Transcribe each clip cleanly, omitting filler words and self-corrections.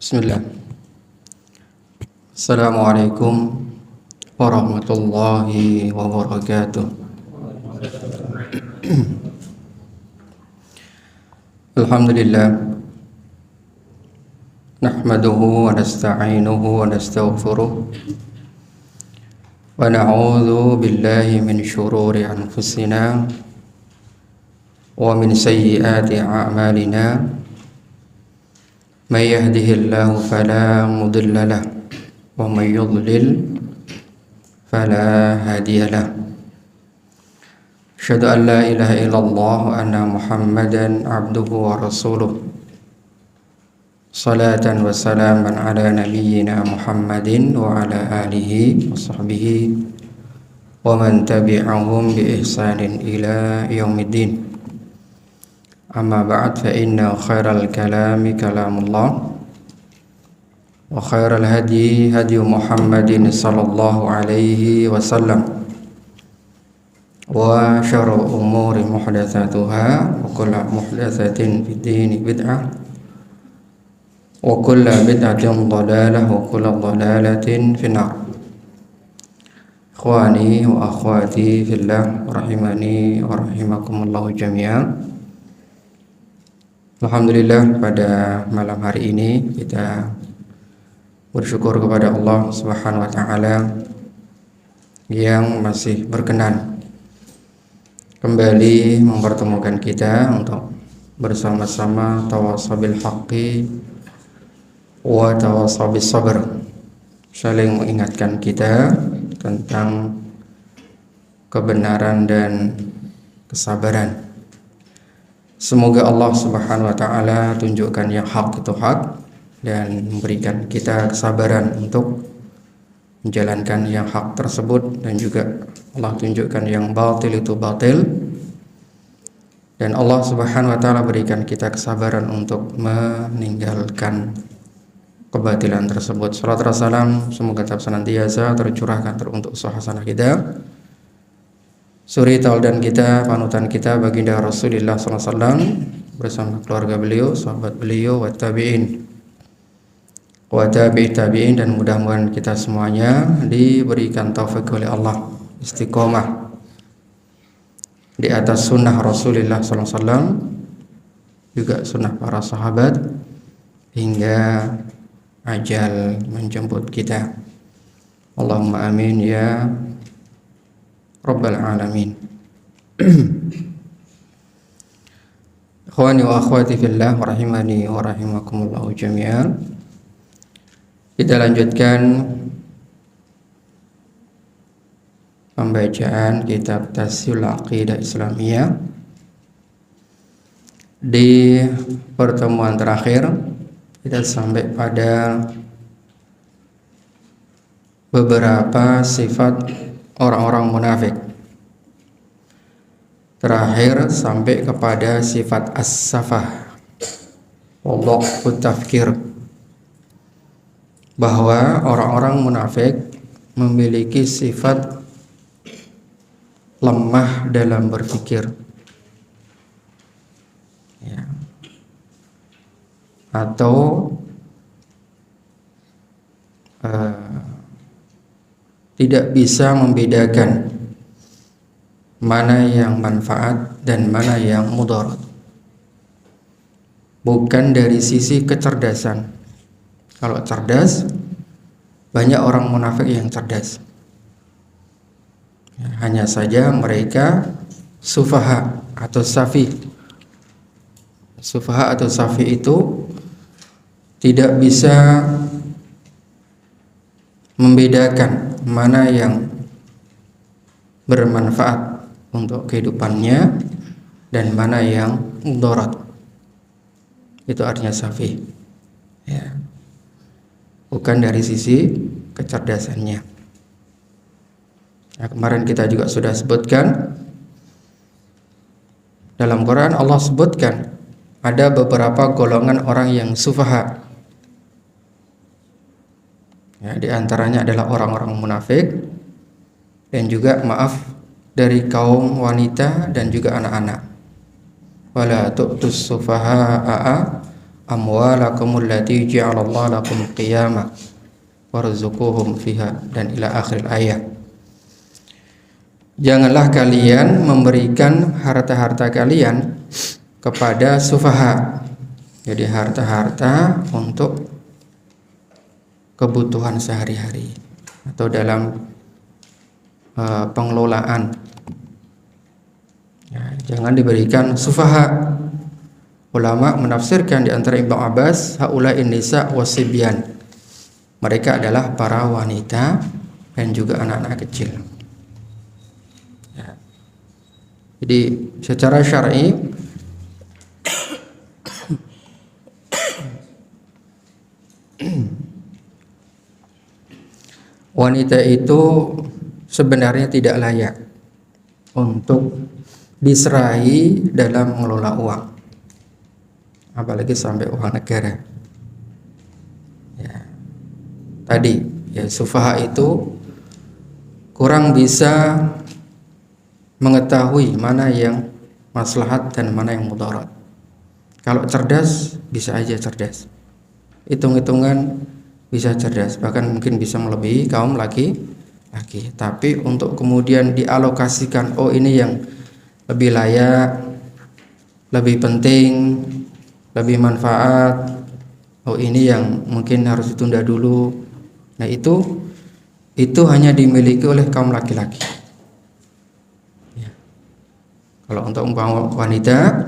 Bismillah. Assalamualaikum warahmatullahi wabarakatuh. Alhamdulillah. Nahmaduhu wa nasta'inuhu wa nastaghfiruh. Wa na'udzu billahi min syururi anfusina wa min sayyiati a'malina. May yahdihillahu fala mudilla lahu wa may yudlil fala hadiya lahu. Asyhadu an la ilaha illallah wa anna Muhammadan abduhu wa rasuluh. Salatan wa salaman ala nabiyyina Muhammadin wa ala alihi wa sahbihi wa man tabi'ahum bi ihsanin ila yaumiddin. Amma ba'd, fa inna khairal kalami kalamullah wa khairal hadi hadi Muhammadin sallallahu alaihi wasallam wa syarrul umuri muhdatsatuha wa kullu muhdatsatin fid dini bid'ah wa kullu bid'atin dhalalah wa kullu dhalalatin finnar. Ikhwani wa akhwati fillah rahimani wa rahimakumullah jami'an. Alhamdulillah, pada malam hari ini kita bersyukur kepada Allah Subhanahu wa taala yang masih berkenan kembali mempertemukan kita untuk bersama-sama tawassaw bil haqqi wa tawassaw bis sabr, saling mengingatkan kita tentang kebenaran dan kesabaran. Semoga Allah Subhanahu wa taala tunjukkan yang hak itu hak dan memberikan kita kesabaran untuk menjalankan yang hak tersebut, dan juga Allah tunjukkan yang batil itu batil dan Allah Subhanahu wa taala berikan kita kesabaran untuk meninggalkan kebatilan tersebut. Salat dan salam semoga tetap senantiasa tercurahkan untuk hasanah kita, suri tauladan kita, panutan kita, baginda Rasulullah SAW bersama keluarga beliau, sahabat beliau, wa tabi'in, dan mudah-mudahan kita semuanya diberikan taufik oleh Allah istiqomah di atas sunnah Rasulullah SAW, juga sunnah para sahabat hingga ajal menjemput kita. Allahumma amin ya Rabbal alamin. Ikhwani wa akhwati fillah rahimani wa rahimakumullah jami'an. Kita lanjutkan pembacaan kitab Tasihul Aqidah Islamiyah. Di pertemuan terakhir kita sampai pada beberapa sifat orang-orang munafik. Terakhir sampai kepada sifat as-safah, wadha'fu tafkir, bahwa orang-orang munafik memiliki sifat lemah dalam berpikir, ya, atau tidak bisa membedakan mana yang manfaat dan mana yang mudarat. Bukan dari sisi kecerdasan. Kalau cerdas, banyak orang munafik yang cerdas. Hanya saja mereka sufaha atau safi. Sufaha atau safi itu tidak bisa membedakan mana yang bermanfaat untuk kehidupannya dan mana yang mudarat. Itu artinya safi, ya. Bukan dari sisi kecerdasannya. Nah, kemarin kita juga sudah sebutkan dalam Quran, Allah sebutkan ada beberapa golongan orang yang sufaha. Ya, di antaranya adalah orang-orang munafik dan juga dari kaum wanita dan juga anak-anak. Wala tu'tus sufaha'a amwalakum allati ja'alallahu lakum qiyama warzuquhum fiha, dan ila akhir ayat. Janganlah kalian memberikan harta-harta kalian kepada sufaha, jadi harta-harta untuk kebutuhan sehari-hari atau dalam pengelolaan. Ya, jangan diberikan sufaha. Ulama menafsirkan di antara Ibnu Abbas, haula'in nisa wasibyan. Mereka adalah para wanita dan juga anak-anak kecil. Ya. Jadi secara syar'i wanita itu sebenarnya tidak layak untuk diserahi dalam mengelola uang, apalagi sampai uang negara. Ya. Tadi ya, sufaha itu kurang bisa mengetahui mana yang maslahat dan mana yang mudarat. Kalau cerdas bisa aja cerdas, hitung-hitungan bisa cerdas, bahkan mungkin bisa melebihi kaum laki-laki. Tapi untuk kemudian dialokasikan, oh ini yang lebih layak, lebih penting, lebih manfaat, oh ini yang mungkin harus ditunda dulu. Nah itu hanya dimiliki oleh kaum laki-laki. Ya. Kalau untuk umpama wanita,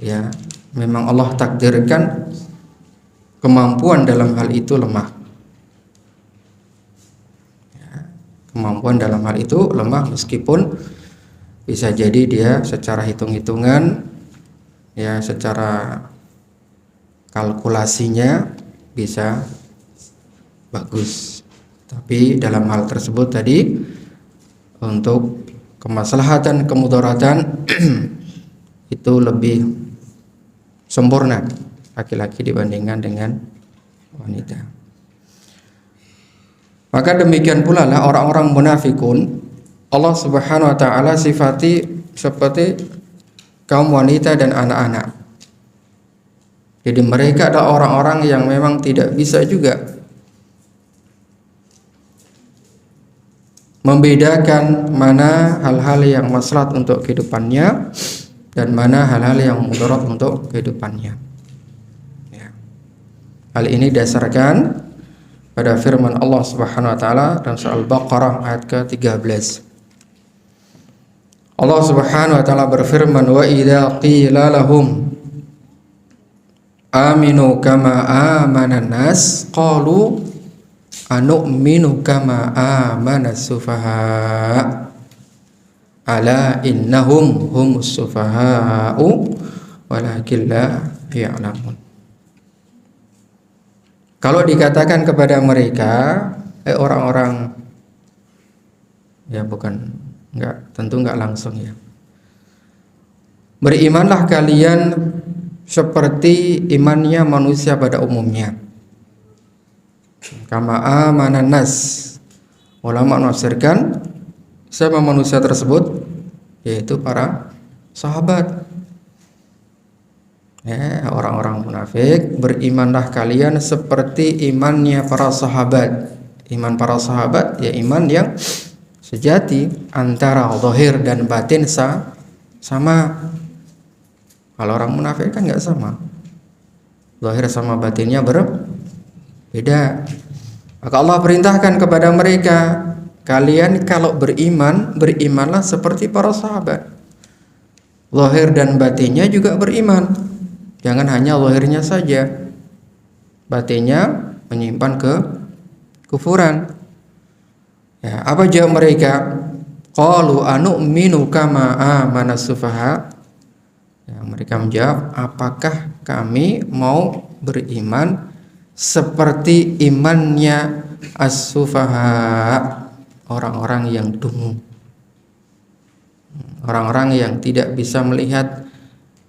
ya memang Allah takdirkan kemampuan dalam hal itu lemah. Ya, kemampuan dalam hal itu lemah, meskipun bisa jadi dia secara hitung-hitungan, ya secara kalkulasinya bisa bagus. Tapi dalam hal tersebut tadi, untuk kemaslahatan, kemudaratan itu lebih sempurna laki-laki dibandingkan dengan wanita. Maka demikian pula lah orang-orang munafikun, Allah Subhanahu wa taala sifati seperti kaum wanita dan anak-anak. Jadi mereka adalah orang-orang yang memang tidak bisa juga membedakan mana hal-hal yang maslahat untuk kehidupannya dan mana hal-hal yang mudarat untuk kehidupannya. Ya. Hal ini dasarkan pada firman Allah Subhanahu wa taala dalam surah Al-Baqarah ayat ke-13. Allah Subhanahu wa taala berfirman, wa idza qila lahum aminu kama amanan nas qalu anu'minu kama amanas sufaha ala innahum humus sufaha'u walakin la ya'lamun. Kalau dikatakan kepada mereka, orang-orang, ya bukan, tentu enggak langsung ya, berimanlah kalian seperti imannya manusia pada umumnya. Kama amanan nas. Ulama menafsirkan siapa manusia tersebut? Yaitu para sahabat. Ya, orang-orang munafik, berimanlah kalian seperti imannya para sahabat. Iman para sahabat ya iman yang sejati, antara zahir dan batin sama. Kalau orang munafik kan nggak sama, zahir sama batinnya berbeda. Maka Allah perintahkan kepada mereka, kalian kalau beriman, berimanlah seperti para sahabat, zahir dan batinnya juga beriman. Jangan hanya zahirnya saja, batinnya menyimpan kekufuran. Ya, apa jawab mereka? Qalu anu'minu kama amanas sufaha. Ya, mereka menjawab, apakah kami mau beriman seperti imannya as-sufaha, orang-orang yang dungu, orang-orang yang tidak bisa melihat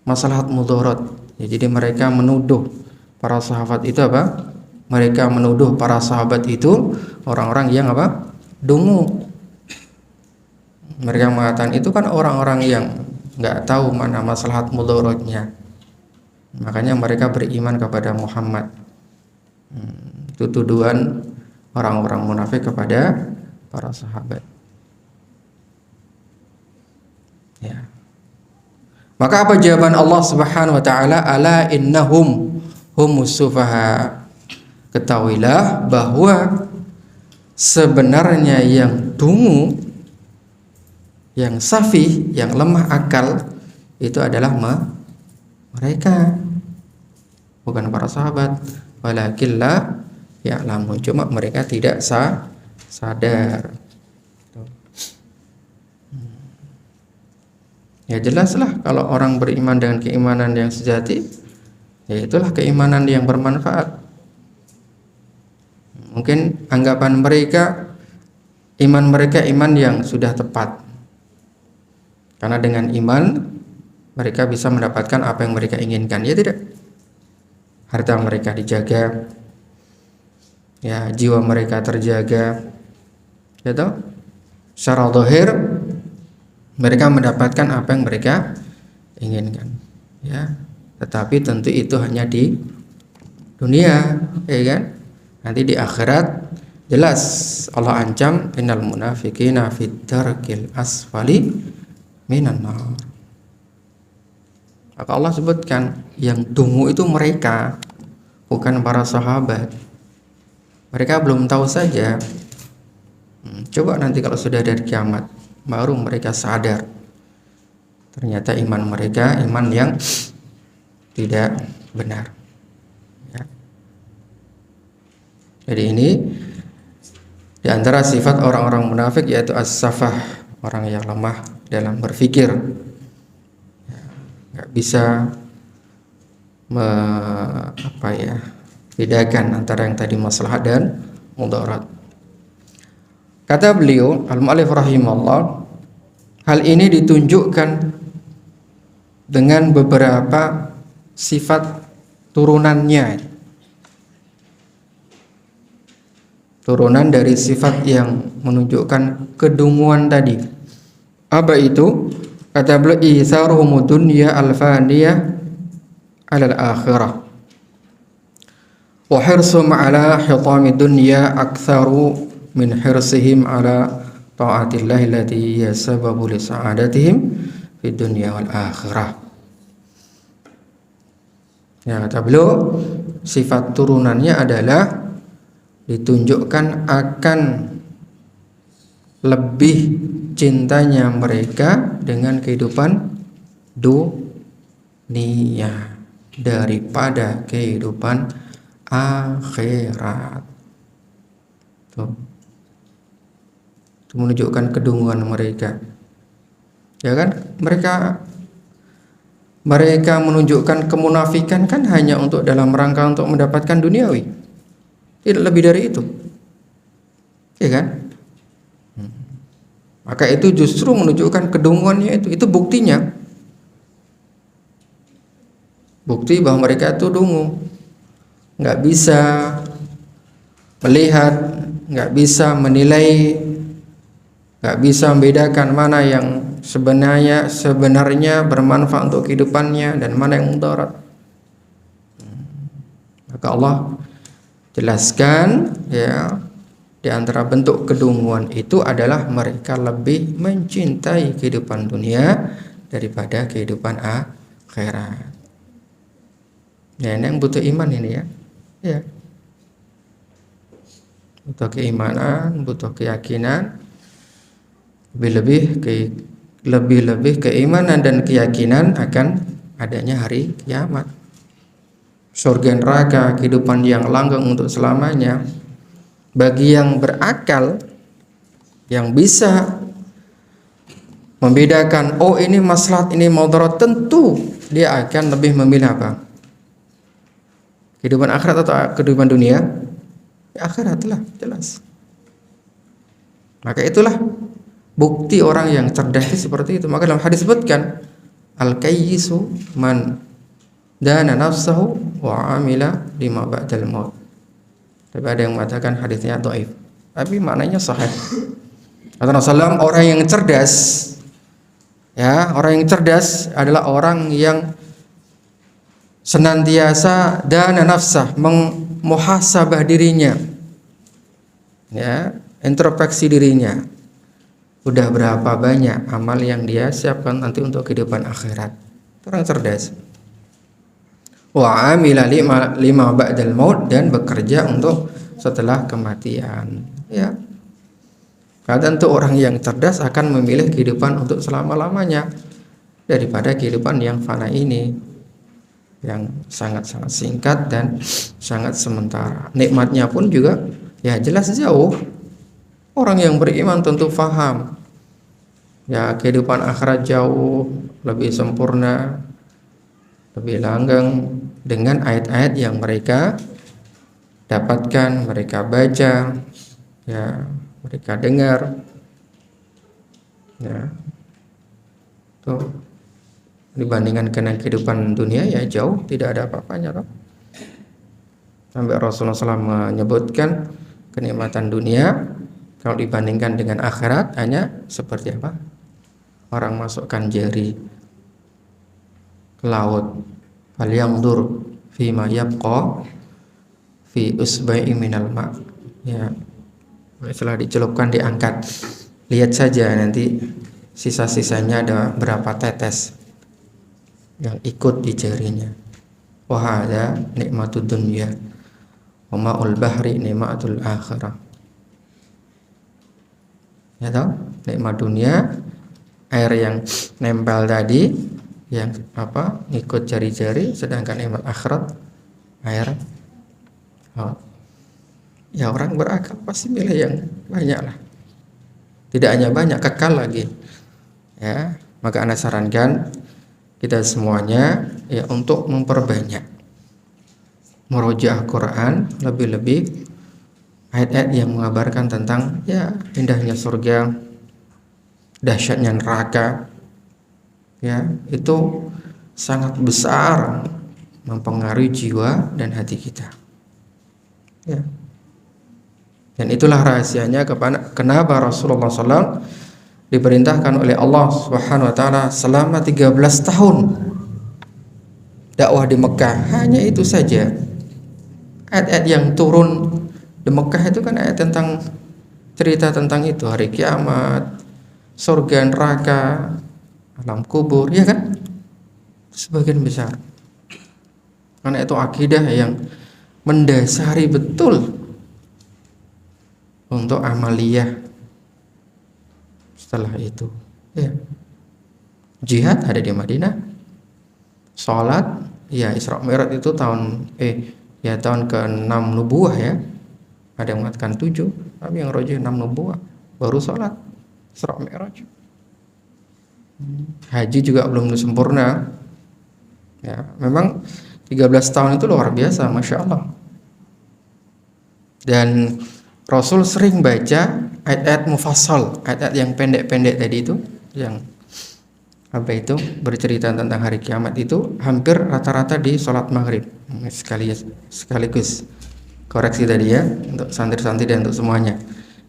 maslahat mudarat. Ya, jadi mereka menuduh para sahabat itu apa? Mereka menuduh para sahabat itu orang-orang yang apa? Dungu. Mereka mengatakan itu kan orang-orang yang nggak tahu mana maslahat mudaratnya. Makanya mereka beriman kepada Muhammad. Itu tuduhan orang-orang munafik kepada para sahabat. Ya. Maka apa jawaban Allah Subhanahu wa taala? Ala innahum humus sufaha. Ketahuilah bahwa sebenarnya yang dungu, yang safih, yang lemah akal itu adalah mereka, bukan para sahabat. Walakin la ya'lamun, cuma mereka tidak sadar. Ya jelaslah kalau orang beriman dengan keimanan yang sejati, ya itulah keimanan yang bermanfaat. Mungkin anggapan mereka, iman mereka iman yang sudah tepat. Karena dengan iman mereka bisa mendapatkan apa yang mereka inginkan. Ya tidak. Harta mereka dijaga, ya jiwa mereka terjaga, ya toh. Secara zahir mereka mendapatkan apa yang mereka inginkan, ya. Tetapi tentu itu hanya di dunia, ya kan? Nanti di akhirat jelas Allah ancam innal munafiqina fit darkil asfali minan nar. Maka Allah sebutkan yang dungu itu mereka, bukan para sahabat. Mereka belum tahu saja. Coba nanti kalau sudah dari kiamat, baru mereka sadar. Ternyata iman mereka iman yang tidak benar. Ya. Jadi ini di antara sifat orang-orang munafik yaitu as-safah, orang yang lemah dalam berpikir. Nggak bisa bedakan antara yang tadi maslahat dan mudarat. Kata beliau al-mu'allif rahimahullah, hal ini ditunjukkan dengan beberapa sifat turunannya, turunan dari sifat yang menunjukkan kedunguan tadi. Apa itu? Kata beliau, itharuhum dunya al-faniyah 'ala al-akhirah wa hirsum 'ala hitami dunya aktsaru min hirsihim 'ala ta'atillahi allati hiya sababu li sa'adatihim fid dunya wal akhirah. Ya, kata beliau, sifat turunannya adalah ditunjukkan akan lebih cintanya mereka dengan kehidupan dunia daripada kehidupan akhirat. Tuh. Itu menunjukkan kedunguan mereka. Ya kan? Mereka menunjukkan kemunafikan kan hanya untuk dalam rangka untuk mendapatkan duniawi. Tidak lebih dari itu. Ya kan? Maka itu justru menunjukkan kedunguannya itu buktinya. Bukti bahwa mereka itu dungu. Nggak bisa melihat, nggak bisa menilai, nggak bisa membedakan mana yang sebenarnya bermanfaat untuk kehidupannya dan mana yang mudarat. Maka Allah jelaskan, ya, di antara bentuk kedunguan itu adalah mereka lebih mencintai kehidupan dunia daripada kehidupan akhirat. Ya, ini yang butuh iman ini ya. Ya. Butuh keimanan, butuh keyakinan. Lebih-lebih keimanan dan keyakinan akan adanya hari kiamat. Surga neraka, kehidupan yang langgeng untuk selamanya. Bagi yang berakal, yang bisa membedakan, oh ini maslahat, ini mudarat, tentu dia akan lebih memilih apa? Kehidupan akhirat atau kehidupan dunia? Ya, akhirat lah, jelas. Maka itulah bukti orang yang cerdas itu seperti itu. Maka dalam hadis sebutkan, al-kayyisu man dana nafsahu wa amila lima ba'dal maut. Tapi ada yang mengatakan hadisnya dhaif. Tapi maknanya sahih. Kata Rasulullah, orang yang cerdas, ya, orang yang cerdas adalah orang yang senantiasa dana nafsah, muhasabah dirinya, ya, introspeksi dirinya. Udah berapa banyak amal yang dia siapkan nanti untuk kehidupan akhirat. Orang cerdas. Wa amila lima ba'dal maut, dan bekerja untuk setelah kematian. Ya. Kadang tuh orang yang cerdas akan memilih kehidupan untuk selama-lamanya daripada kehidupan yang fana ini, yang sangat-sangat singkat dan sangat sementara. Nikmatnya pun juga ya jelas jauh. Orang yang beriman tentu faham ya kehidupan akhirat jauh lebih sempurna, lebih langgeng dengan ayat-ayat yang mereka dapatkan, mereka baca, ya, mereka dengar, ya. Tuh, dibandingkan dengan kehidupan dunia ya jauh tidak ada apa-apanya, toh. Sampai Rasulullah SAW menyebutkan kenikmatan dunia kalau dibandingkan dengan akhirat hanya seperti apa? Orang masukkan jari ke laut, fal yanzur fi ma yabqa fi usba'i minal ma. Ya, setelah dicelupkan diangkat, lihat saja nanti sisa-sisanya ada berapa tetes yang ikut di jarinya. Wa hadza nikmatud dunya wa ma'ul bahri nikmatul akhirah. Ya tahu, nikmat dunia, air yang nempel tadi, yang apa, ikut jari-jari, sedangkan nikmat akhirat air. Oh. Ya orang berakal pasti milih yang banyak lah. Tidak hanya banyak, kekal lagi. Ya, maka Anda sarankan kita semuanya ya untuk memperbanyak murojaah Quran, lebih-lebih ayat-ayat yang mengabarkan tentang ya indahnya surga, dahsyatnya neraka. Ya, itu sangat besar mempengaruhi jiwa dan hati kita. Ya. Dan itulah rahasianya kenapa Rasulullah SAW diperintahkan oleh Allah Subhanahu Wa Taala selama 13 tahun dakwah di Mekah. Hanya itu saja. Ayat-ayat yang turun di Mekah itu kan ayat tentang cerita tentang itu, hari kiamat, surga, neraka, alam kubur, ya kan? Sebagian besar. Karena itu akidah yang mendasari betul untuk amaliyah setelah itu. Ya. Jihad ada di Madinah. Salat, ya Isra Mi'raj itu tahun ke-6 nubuwah ya. Ada yang mengatakan 7, tapi yang rajih 6 nubuwah. Baru salat Isra Mi'raj. Haji juga belum sempurna. Ya, memang 13 tahun itu luar biasa, Masya Allah. Dan Rasul sering baca ayat-ayat mufassal, ayat-ayat yang pendek-pendek tadi itu, yang apa itu bercerita tentang hari kiamat itu hampir rata-rata di sholat maghrib. Sekaligus koreksi tadi ya untuk santri-santri dan untuk semuanya.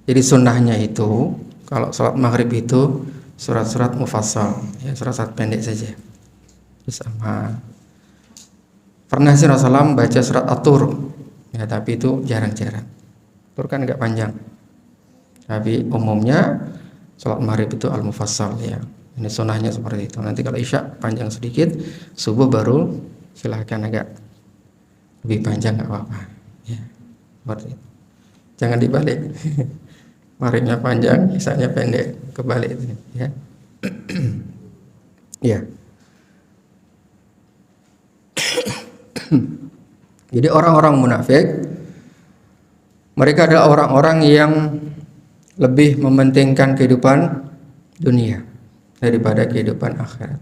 Jadi sunnahnya itu kalau sholat maghrib itu surat-surat mufassal, ya surat-surat pendek saja. Sama pernah sih Rasulullah baca surat At-Tur, ya tapi itu jarang-jarang. Tur kan enggak panjang. Tapi umumnya sholat maghrib itu al-mufassal ya. Ini sunnahnya seperti itu. Nanti kalau isya panjang sedikit, subuh baru silahkan agak lebih panjang enggak apa-apa. Ya, seperti itu. Jangan dibalik. Maghribnya panjang, isyanya pendek, kebalik itu ya. Ya. Jadi orang-orang munafik mereka adalah orang-orang yang lebih mementingkan kehidupan dunia daripada kehidupan akhirat.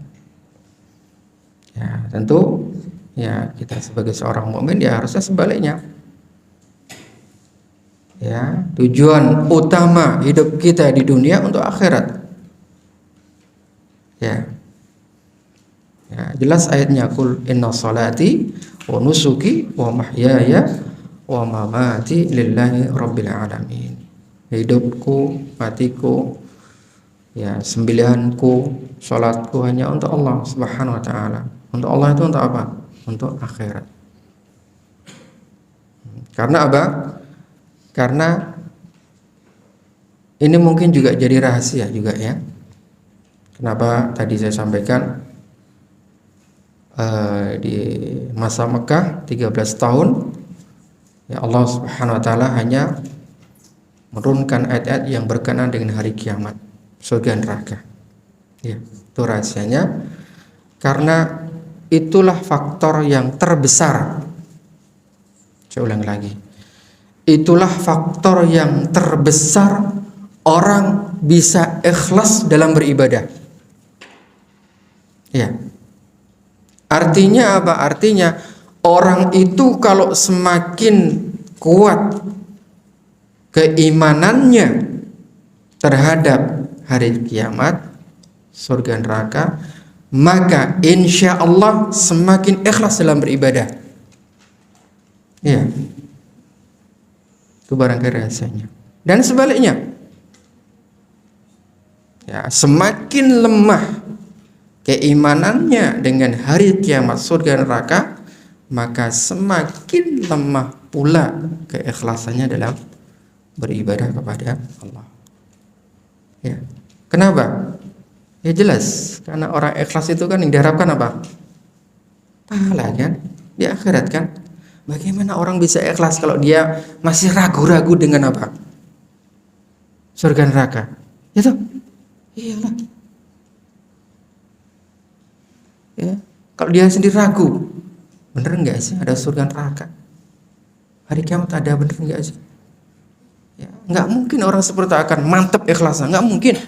Ya, tentu ya kita sebagai seorang mukmin ya harusnya sebaliknya. Ya, tujuan utama hidup kita di dunia untuk akhirat. Ya. Ya, jelas ayatnya kul inna salati wa nusuki wa mahyaya wa mamati lillahi rabbil alamin. Hidupku, matiku, ya sembelihanku, salatku hanya untuk Allah Subhanahu wa taala. Untuk Allah itu untuk apa? untuk akhirat. Karena apa? Karena ini mungkin juga jadi rahasia juga ya. Kenapa tadi saya sampaikan di masa Mekah 13 tahun ya Allah Subhanahu wa taala hanya menurunkan ayat-ayat yang berkenaan dengan hari kiamat, surga neraka. Ya, itu rahasianya. Karena itulah faktor yang terbesar. Saya ulang lagi. Itulah faktor yang terbesar orang bisa ikhlas dalam beribadah. Ya. Artinya apa? Artinya orang itu kalau semakin kuat keimanannya terhadap hari kiamat, surga neraka, maka insya Allah semakin ikhlas dalam beribadah. Ya, itu barangkali rasanya. Dan sebaliknya, ya, semakin lemah keimanannya dengan hari kiamat, surga neraka, maka semakin lemah pula keikhlasannya dalam beribadah kepada Allah. Ya, kenapa? Ya jelas, karena orang ikhlas itu kan yang diharapkan apa? Pahala kan, di akhirat kan. Bagaimana orang bisa ikhlas kalau dia masih ragu-ragu dengan apa? Surga neraka. Ya toh? Iyalah. Ya, kalau dia sendiri ragu, bener nggak sih ada surga neraka? Hari kiamat ada, bener nggak sih? Ya, nggak mungkin orang seperti itu akan mantap ikhlasnya, nggak mungkin.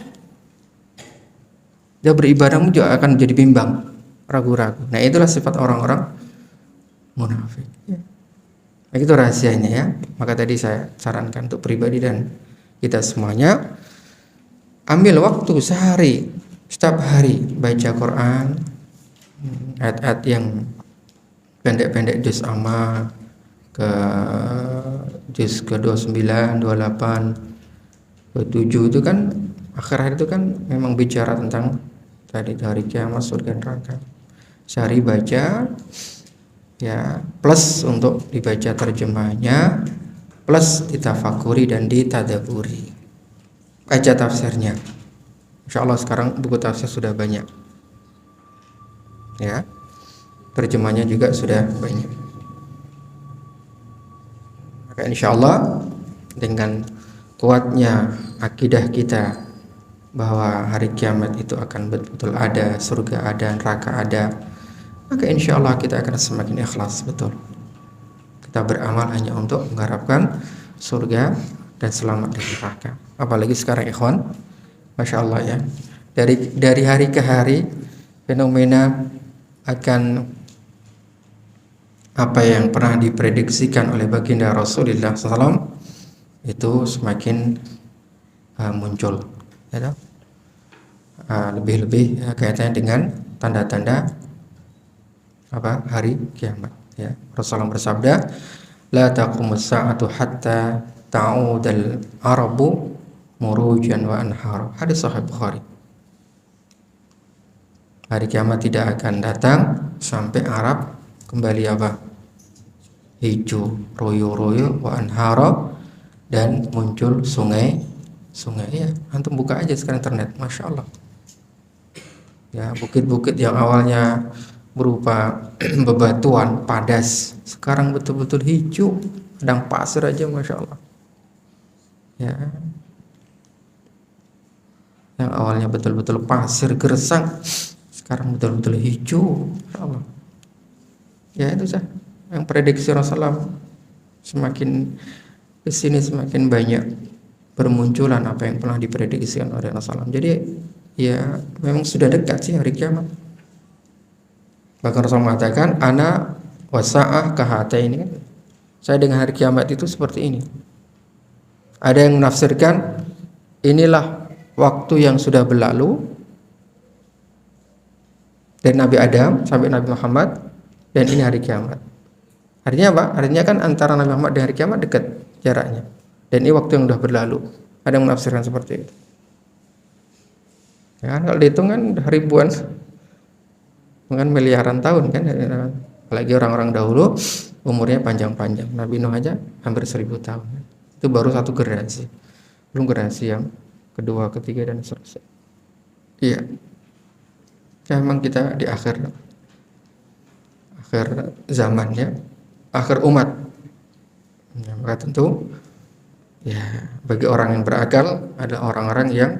Dia beribadahmu juga akan jadi bimbang, ragu-ragu. Nah itulah sifat orang-orang munafik. Ya. Nah, itu rahasianya ya. Maka tadi saya sarankan untuk pribadi dan kita semuanya, ambil waktu sehari, setiap hari baca Quran, ayat-ayat yang pendek-pendek juz amma ke juz ke-29, 28, 27 itu kan akhir-akhir itu kan memang bicara tentang tadi hari kiamat, surga neraka. Sehari baca ya, plus untuk dibaca terjemahnya, plus ditafakuri dan ditadaburi. Baca tafsirnya. Insya Allah sekarang buku tafsir sudah banyak. Ya. Terjemahnya juga sudah banyak. Maka insya Allah dengan kuatnya akidah kita bahwa hari kiamat itu akan betul-betul ada, surga ada, neraka ada, maka insya Allah kita akan semakin ikhlas betul. Kita beramal hanya untuk mengharapkan surga dan selamat dari neraka. Apalagi sekarang ikhwan, masya Allah ya, dari hari ke hari fenomena akan apa yang pernah diprediksikan oleh baginda Rasulullah SAW itu semakin muncul, ya, lebih-lebih kaitannya dengan tanda-tanda apa hari kiamat. Ya, Rasulullah bersabda, la taqumus sa'atu hatta ta'udal arabu murujan wa anhar. Hadis sahih Bukhari. Hari kiamat tidak akan datang sampai Arab kembali apa? Hijau, royo-royo, wa anhara, dan muncul sungai ya. Antum buka aja sekarang internet, masya Allah. Ya, bukit-bukit yang awalnya berupa bebatuan padas sekarang betul-betul hijau, padang pasir aja, masya Allah. Ya, yang awalnya betul-betul pasir gersang sekarang betul-betul hijau, masya Allah. Ya itu sah. Yang prediksi Rasulullah semakin kesini semakin banyak bermunculan apa yang pernah diprediksikan oleh Rasulullah. Jadi ya memang sudah dekat sih hari kiamat. Bahkan Rasulullah mengatakan, ana wasa'ah kahata ini kan. Saya dengan hari kiamat itu seperti ini. Ada yang menafsirkan inilah waktu yang sudah berlalu dari Nabi Adam sampai Nabi Muhammad, dan ini hari kiamat. Artinya apa? Artinya kan antara Nabi Muhammad dan hari kiamat dekat jaraknya. Dan ini waktu yang sudah berlalu. Ada yang menafsirkan seperti itu. Ya kan, kalau dihitung kan ribuan, bukan miliaran tahun kan. Apalagi orang-orang dahulu umurnya panjang-panjang. Nabi Nuh aja hampir 1000 tahun. Itu baru satu generasi. Belum generasi yang kedua, ketiga dan seterusnya. Iya. Ya, memang kita di akhir zaman ya, akhir umat. Ya, maka tentu ya bagi orang yang berakal ada orang-orang yang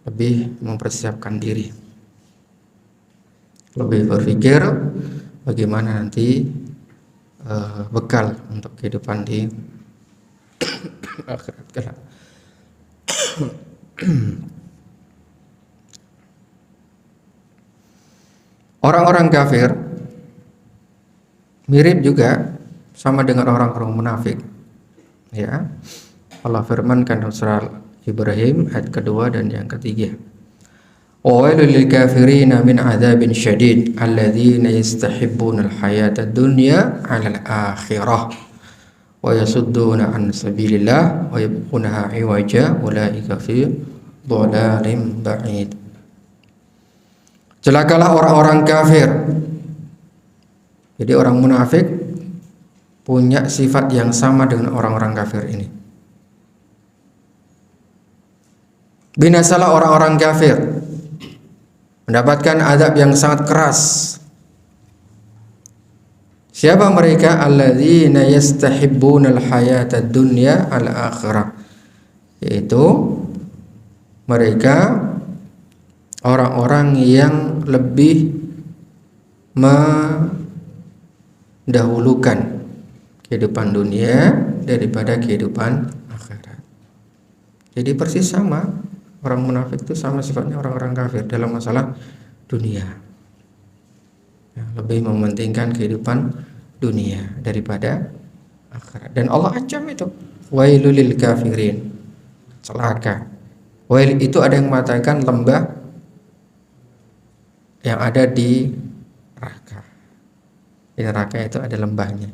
lebih mempersiapkan diri, lebih berpikir bagaimana nanti bekal untuk kehidupan di akhirat kelak. Orang-orang kafir mirip juga sama dengan orang-orang munafik. Ya. Allah firmankan dalam surah Ibrahim ayat kedua dan yang ketiga. Wailul lil kafirina min adzabin syadid alladzina yastahibbuna al-hayata ad-dunya 'ala al-akhirah wa yasudduna an sabilillah wa yabghunaha 'iwaja ulaika fi dhalalim ba'id. Celakalah orang-orang kafir. Jadi orang munafik punya sifat yang sama dengan orang-orang kafir ini. Binasalah orang-orang kafir, mendapatkan azab yang sangat keras. Siapa mereka? Alladzina yastahibbuna al-hayata ad-dunya al-akhirah. Yaitu mereka orang-orang yang lebih mendahulukan kehidupan dunia daripada kehidupan akhirat. Jadi persis sama. Orang munafik itu sama sifatnya orang-orang kafir dalam masalah dunia. Ya, lebih mementingkan kehidupan dunia daripada akhirat. Dan Allah ancam itu. Wailul lil kafirin. Celaka. Wail itu ada yang mengatakan lembah yang ada di neraka. Di neraka itu ada lembahnya.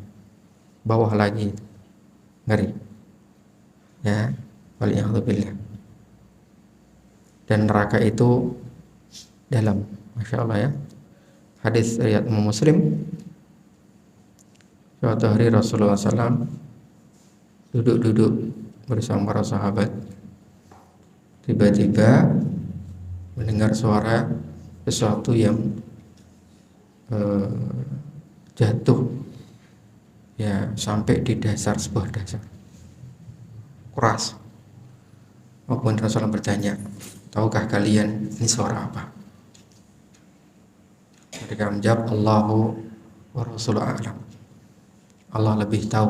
Bawah lagi. Ngeri. Ya, waliyahzubillah. Dan neraka itu dalam, masya Allah ya. Hadis riwayat Muslim. Suatu hari Rasulullah SAW duduk-duduk bersama para sahabat. Tiba-tiba mendengar suara sesuatu yang jatuh ya sampai di dasar sebuah dasar keras. Maupun Rasulullah bertanya, tahukah kalian ini suara apa? Mereka menjawab, Allahu wa Rasuluhu a'lam. Allah lebih tahu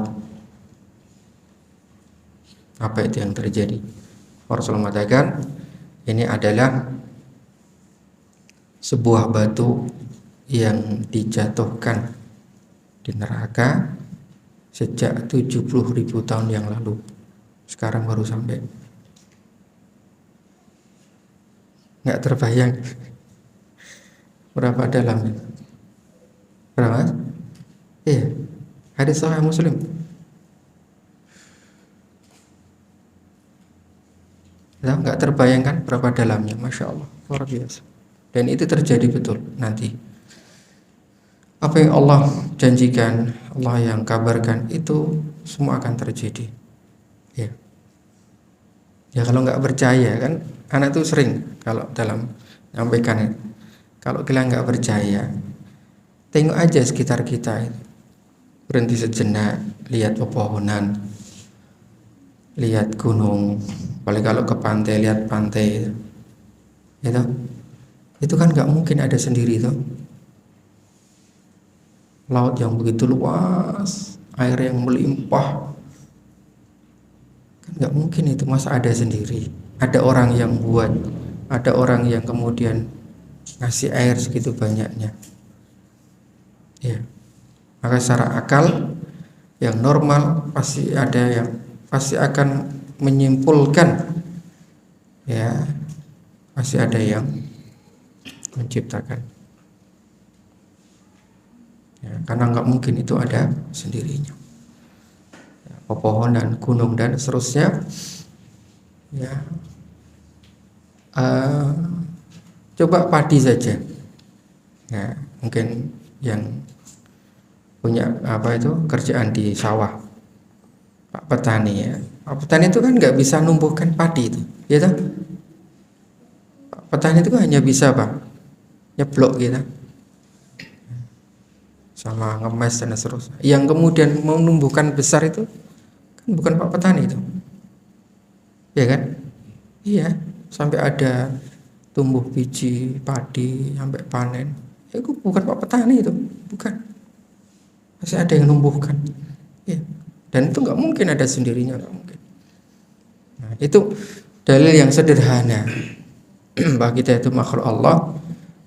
apa itu yang terjadi. Rasulullah mengatakan, ini adalah sebuah batu yang dijatuhkan di neraka sejak 70.000 tahun yang lalu. Sekarang baru sampai. Nggak terbayang berapa dalamnya. Berapa? Iya, hadis Sahih Muslim. Nggak terbayangkan berapa dalamnya, masya Allah, luar biasa. Dan itu terjadi betul nanti. Apa yang Allah janjikan, Allah yang kabarkan itu semua akan terjadi. Ya. Ya kalau nggak percaya kan, anak itu sering kalau dalam menyampaikan, kalau kalian nggak percaya, tengok aja sekitar kita itu. Berhenti sejenak, lihat pepohonan, lihat gunung, paling kalau ke pantai lihat pantai, itu kan nggak mungkin ada sendiri tuh. Laut yang begitu luas, air yang melimpah, kan nggak mungkin itu, masa ada sendiri. Ada orang yang buat, ada orang yang kemudian ngasih air segitu banyaknya. Ya, maka secara akal yang normal pasti akan menyimpulkan, ya pasti ada yang menciptakan. Ya, karena nggak mungkin itu ada sendirinya. Ya, pepohonan, gunung dan seterusnya. Ya, coba padi saja. Ya, mungkin yang punya kerjaan di sawah, Pak petani ya. Pak petani itu kan nggak bisa numbuhkan padi itu, ya toh? Pak petani itu kan hanya bisa nyeblok gitu, sama ngemes dan seterusnya. Yang kemudian menumbuhkan besar itu kan bukan Pak petani itu, ya kan? Iya, sampai ada tumbuh biji padi sampai panen, itu bukan Pak petani itu, bukan. Masih ada yang numbuhkan, ya. Dan itu nggak mungkin ada sendirinya, nggak mungkin. Nah, itu dalil yang sederhana bahwa kita itu makhluk Allah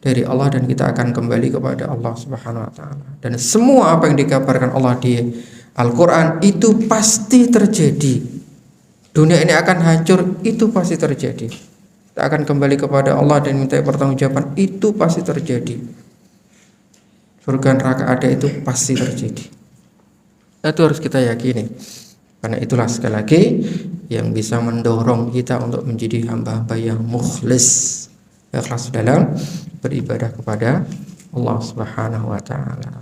dari Allah dan kita akan kembali kepada Allah Subhanahu wa taala. Dan semua apa yang dikabarkan Allah di Al-Qur'an itu pasti terjadi. Dunia ini akan hancur, itu pasti terjadi. Kita akan kembali kepada Allah dan minta pertanggungjawaban, itu pasti terjadi. Surga neraka ada, itu pasti terjadi. Itu harus kita yakini. Karena itulah sekali lagi yang bisa mendorong kita untuk menjadi hamba-hamba yang mukhlis, ikhlas dalam beribadah kepada Allah Subhanahu wa taala.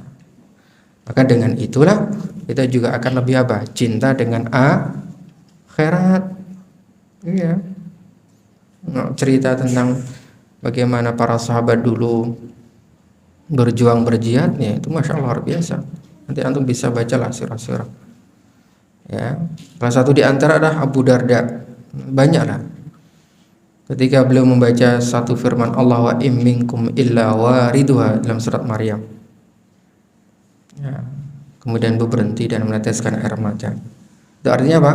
Maka dengan itulah kita juga akan lebih cinta dengan akhirat. Iya. Cerita tentang bagaimana para sahabat dulu berjuang berjihadnya itu masya Allah luar biasa. Nanti antum bisa bacalah sirah-sirah. Ya, salah satu di antara adalah Abu Darda. Banyaklah. Ketika beliau membaca satu firman Allah, wa im minkum illa wariduha, dalam surat Maryam. Ya, kemudian berhenti dan meneteskan air mata. Itu artinya apa?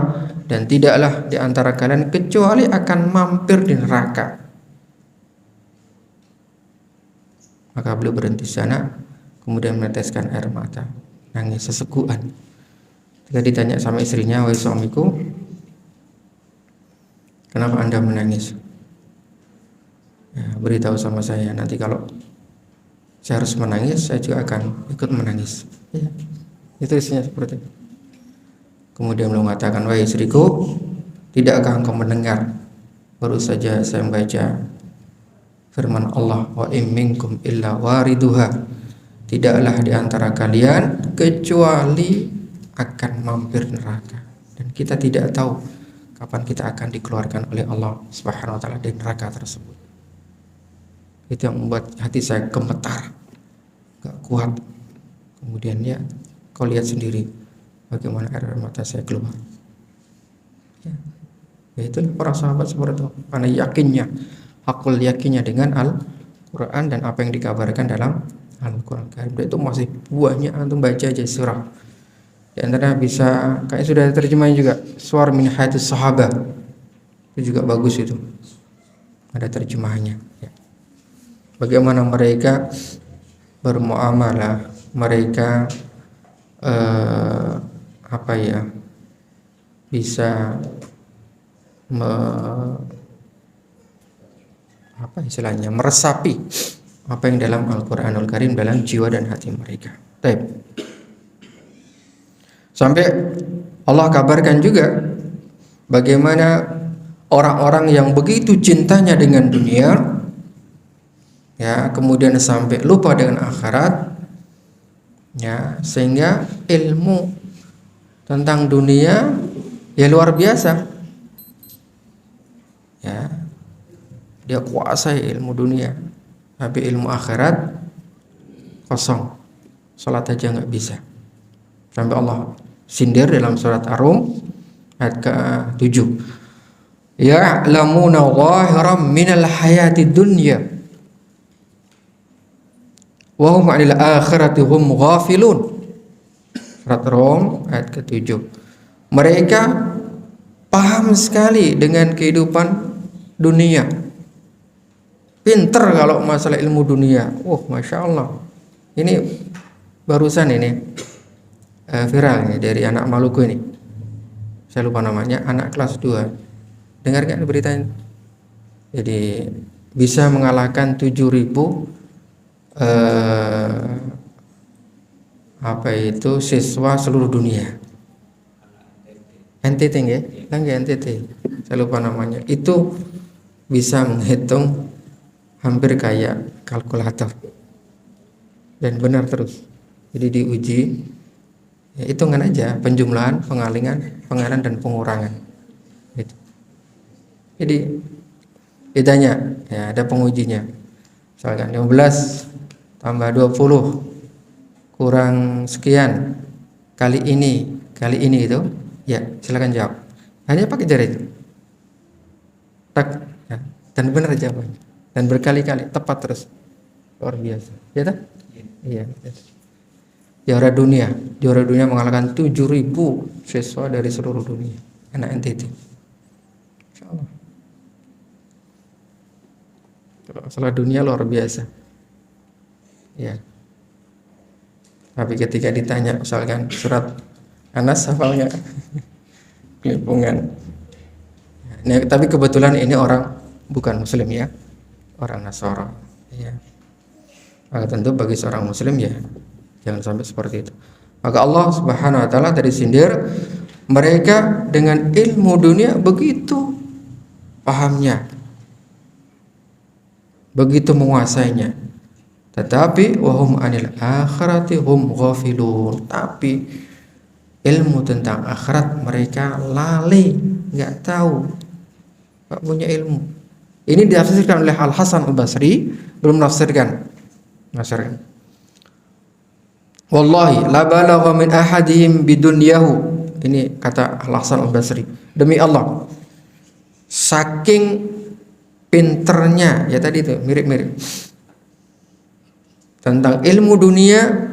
Dan tidaklah di antara kalian kecuali akan mampir di neraka. Maka beliau berhenti sana, kemudian meneteskan air mata, nangis sesegukan. Ketika ditanya sama istrinya, wahai suamiku, kenapa Anda menangis? Ya, beritahu sama saya, nanti kalau saya harus menangis, saya juga akan ikut menangis. Ya, itu isinya seperti itu. Kemudian beliau mengatakan, wahai istriku, tidakkah engkau mendengar? Baru saja saya membaca firman Allah, wa im minkum illa wariduha, tidaklah di antara kalian kecuali akan mampir neraka. Dan kita tidak tahu kapan kita akan dikeluarkan oleh Allah Subhanahu wa taala dari neraka tersebut. Itu yang membuat hati saya gemetar, gak kuat. Kemudian ya, kau lihat sendiri bagaimana air mata saya keluar. Ya itu para sahabat seperti itu, karena yakinnya, hakul yakinnya dengan Al-Quran dan apa yang dikabarkan dalam Al-Quran. Itu masih buahnya, antum baca aja surah. Di antara bisa, kayak sudah terjemahan juga, Suwar min Hayatus Sahabah, itu juga bagus itu, ada terjemahannya. Ya. Bagaimana mereka bermuamalah, mereka bisa meresapi apa yang dalam Al-Quranul Karim dalam jiwa dan hati mereka. Baik. Sampai Allah kabarkan juga bagaimana orang-orang yang begitu cintanya dengan dunia, ya, kemudian sampai lupa dengan akhirat, ya, sehingga ilmu tentang dunia ya luar biasa, ya, dia kuasai ilmu dunia, tapi ilmu akhirat kosong, salat aja nggak bisa. Sampai Allah sindir dalam surat Ar-Rum ayat ke-7, ya'lamuna zahiran minal hayatid dunya wa hum 'anil akhirati hum ghafilun. Surat Rum ayat ke-7. Mereka paham sekali dengan kehidupan dunia, pinter kalau masalah ilmu dunia. Masya Allah. Ini barusan ini viral ini dari anak Maluku ini. Saya lupa namanya, anak kelas 2. Dengarkan beritanya. Jadi bisa mengalahkan 7.000 siswa seluruh dunia. NTT nggih? NTT. Saya lupa namanya. Itu bisa menghitung hampir kayak kalkulator. Dan benar terus. Jadi diuji, ya hitungan aja, penjumlahan, pengalihan dan pengurangan. Gitu. Jadi ditanya, ya ada pengujinya. Misalkan 15 tambah 20 kurang sekian kali ini itu, ya silakan jawab. Hanya pakai jari. Tak, ya. Dan benar jawabannya. Dan berkali-kali tepat terus. Luar biasa. Ya tak? Iya. Juara dunia mengalahkan 7.000 siswa dari seluruh dunia. Anak NTT. Insyaallah. Masalah dunia luar biasa. Ya. Tapi ketika ditanya misalkan surat Anas hafalnya kelimpungan. Nah, tapi kebetulan ini orang bukan muslim ya, orang Nasara. Ya. Maka tentu bagi seorang muslim ya jangan sampai seperti itu. Maka Allah Subhanahu wa taala tadi sindir mereka dengan ilmu dunia begitu pahamnya, begitu menguasainya. Tetapi wahum anil akhirati hum ghafilun. Tapi ilmu tentang akhirat mereka lalai, enggak tahu, enggak punya ilmu. Ini ditafsirkan oleh Al Hasan Al Basri, belum menafsirkan. Wallahi la balagha min ahadihim bidunyahu. Ini kata Al Hasan Al Basri. Demi Allah, saking pinternya, ya tadi itu mirip-mirip tentang ilmu dunia,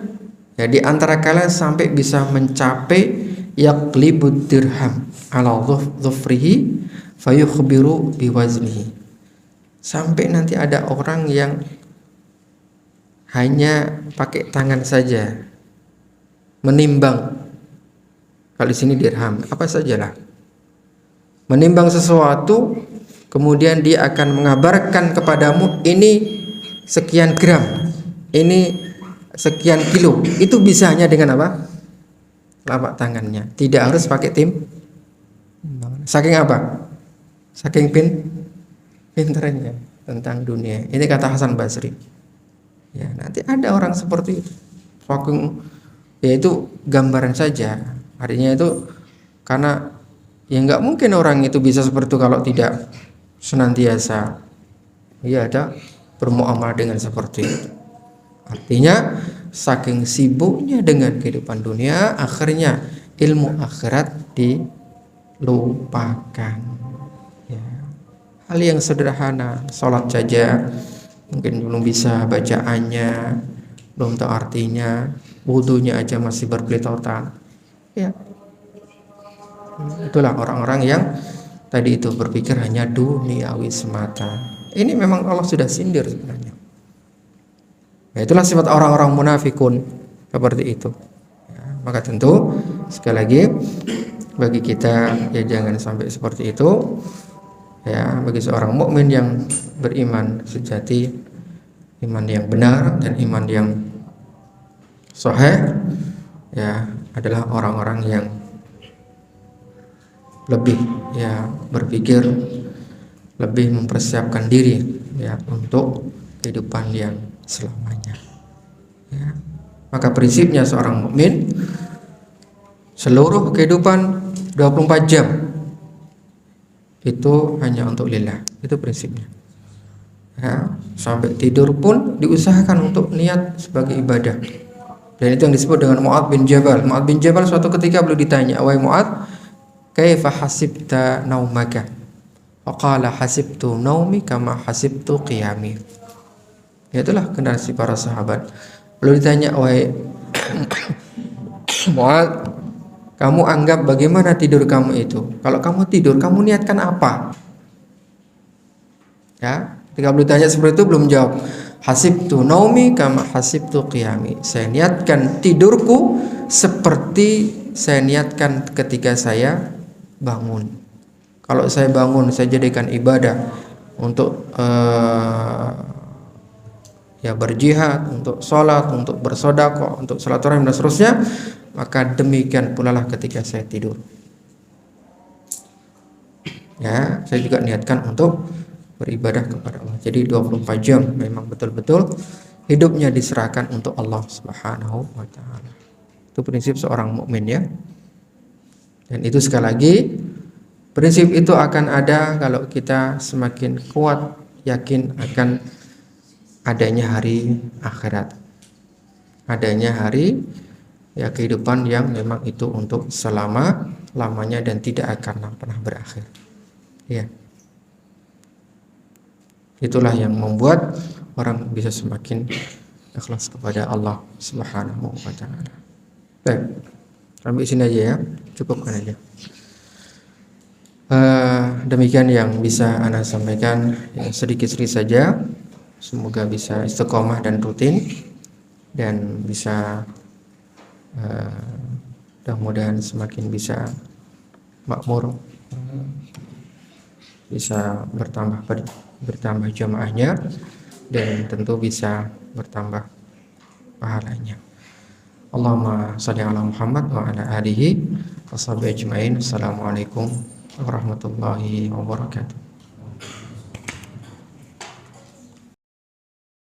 ya di antara kalian sampai bisa mencapai yaqlibud dirham ala dhufrihi fayukhbiru biwaznihi. Sampai nanti ada orang yang hanya pakai tangan saja menimbang, kalau di sini dirham, apa sajalah, menimbang sesuatu, kemudian dia akan mengabarkan kepadamu ini sekian gram, ini sekian kilo. Itu bisa hanya dengan apa? Telapak tangannya. Tidak harus pakai tim. Saking apa? Saking pinternya tentang dunia. Ini kata Hasan Basri. Ya, nanti ada orang seperti itu. Saking, ya itu gambaran saja. Artinya itu karena ya nggak mungkin orang itu bisa seperti itu kalau tidak senantiasa ya ada bermuamalah dengan seperti itu. Artinya saking sibuknya dengan kehidupan dunia, akhirnya ilmu akhirat dilupakan. Ya. Hal yang sederhana, sholat saja mungkin belum bisa bacaannya, belum tahu artinya, wudunya aja masih berpelitotan. Ya, itulah orang-orang yang tadi itu berpikir hanya duniawi semata. Ini memang Allah sudah sindir sebenarnya. Ya, itulah sifat orang-orang munafikun seperti itu. Ya, maka tentu sekali lagi bagi kita ya jangan sampai seperti itu. Ya, bagi seorang mukmin yang beriman sejati, iman yang benar dan iman yang sahih, ya adalah orang-orang yang lebih ya berpikir, lebih mempersiapkan diri ya untuk kehidupan yang selamanya. Ya. Maka prinsipnya seorang mukmin seluruh kehidupan 24 jam itu hanya untuk lillah. Itu prinsipnya. Ya, sampai tidur pun diusahakan untuk niat sebagai ibadah. Dan itu yang disebut dengan Mu'adz bin Jabal. Mu'adz bin Jabal suatu ketika beliau ditanya, "Wahai Mu'adz, kaifa hasibta naumaka?" Faqala hasibtu naumi kama hasibtu qiyami. Itulah generasi para sahabat. Beliau ditanya, "Wahai Mu'adz, kamu anggap bagaimana tidur kamu itu? Kalau kamu tidur, kamu niatkan apa?" Ya, ketika beliau ditanya seperti itu belum jawab. Hasibtu naumi kama hasibtu qiyami. Saya niatkan tidurku seperti saya niatkan ketika saya bangun. Kalau saya bangun, saya jadikan ibadah untuk ya berjihad, untuk sholat, untuk bersedekah, untuk silaturahim dan seterusnya, maka demikian pula lah ketika saya tidur. Ya, saya juga niatkan untuk beribadah kepada Allah. Jadi 24 jam memang betul-betul hidupnya diserahkan untuk Allah Subhanahu wa taala. Itu prinsip seorang mukmin ya. Dan itu sekali lagi prinsip itu akan ada kalau kita semakin kuat yakin akan adanya hari akhirat. Adanya hari ya kehidupan yang memang itu untuk selama-lamanya dan tidak akan pernah berakhir. Ya. Itulah yang membuat orang bisa semakin ikhlas kepada Allah Subhanahu wa taala. Baik. Sampai sini aja ya. Cukupkan aja. Demikian yang bisa Ana sampaikan, ya, sedikit-sedikit saja. Semoga bisa istiqomah dan rutin dan bisa mudah-mudahan semakin bisa makmur, bisa bertambah jamaahnya dan tentu bisa bertambah pahalanya. Allahumma shalli ala Muhammad wa ala alihi washabihi ajmain. Assalamualaikum warahmatullahi wabarakatuh.